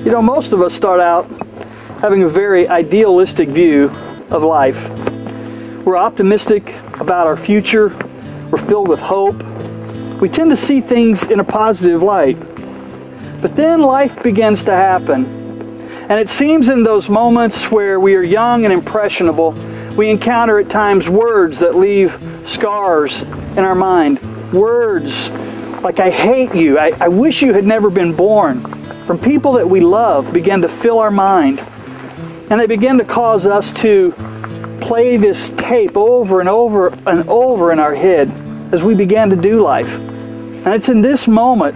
You know, most of us start out having a very idealistic view of life. We're optimistic about our future. We're filled with hope. We tend to see things in a positive light. But then life begins to happen. And it seems in those moments where we are young and impressionable, we encounter at times words that leave scars in our mind. Words like, I hate you, I wish you had never been born, from people that we love begin to fill our mind. And they begin to cause us to play this tape over and over and over in our head as we began to do life. And it's in this moment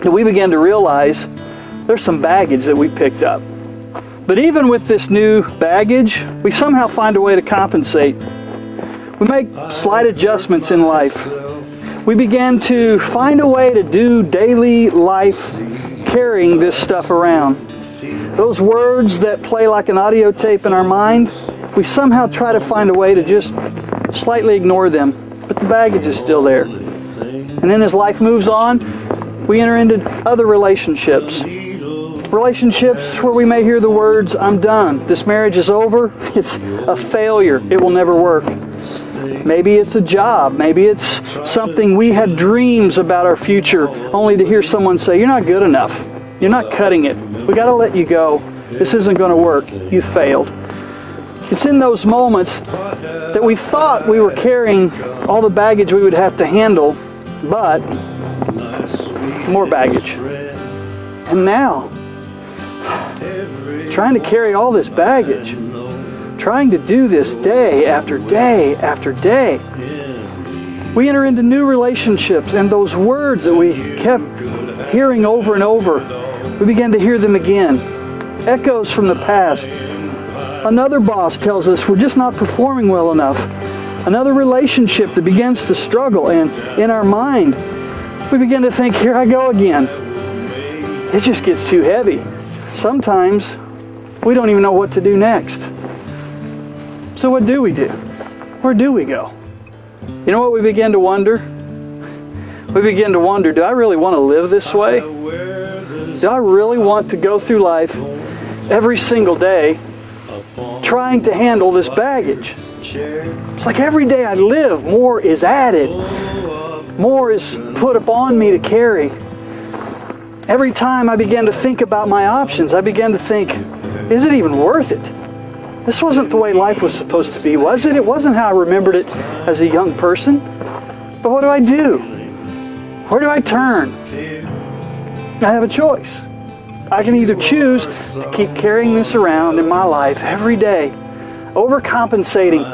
that we begin to realize there's some baggage that we picked up. But even with this new baggage, we somehow find a way to compensate. We make slight adjustments in life. We begin to find a way to do daily life carrying this stuff around. Those words that play like an audio tape in our mind, we somehow try to find a way to just slightly ignore them, but the baggage is still there. And then as life moves on, we enter into other relationships. Relationships where we may hear the words, I'm done, this marriage is over, it's a failure, it will never work. Maybe it's a job, maybe it's something we had dreams about our future, only to hear someone say, you're not good enough, you're not cutting it, we got to let you go, this isn't going to work, you failed. It's in those moments that we thought we were carrying all the baggage we would have to handle, but more baggage. And now, trying to carry all this baggage, trying to do this day after day after day, we enter into new relationships, and those words that we kept hearing over and over, we begin to hear them again. Echoes from the past. Another boss tells us we're just not performing well enough. Another relationship that begins to struggle, and in our mind, we begin to think, here I go again. It just gets too heavy. Sometimes we don't even know what to do next. So what do we do? Where do we go? You know what we begin to wonder? We begin to wonder, do I really want to live this way? Do I really want to go through life every single day trying to handle this baggage? It's like every day I live, more is added. More is put upon me to carry. Every time I begin to think about my options, I begin to think, is it even worth it? This wasn't the way life was supposed to be, was it? It wasn't how I remembered it as a young person. But what do I do? Where do I turn? I have a choice. I can either choose to keep carrying this around in my life every day, overcompensating,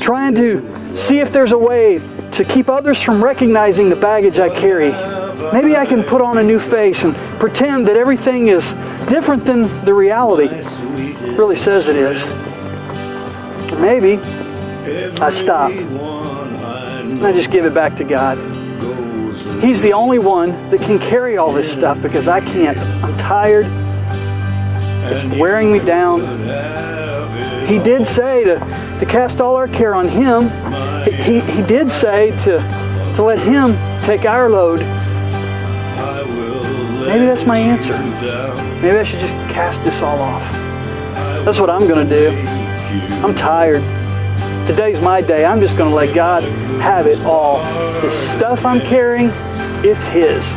trying to see if there's a way to keep others from recognizing the baggage I carry. Maybe I can put on a new face and pretend that everything is different than the reality really says it is. Or maybe I stop and I just give it back to God. He's the only one that can carry all this stuff because I can't. I'm tired. It's wearing me down. He did say to cast all our care on Him. He did say to let Him take our load. Maybe that's my answer. Maybe I should just cast this all off. That's what I'm going to do. I'm tired. Today's my day. I'm just going to let God have it all. The stuff I'm carrying, it's His.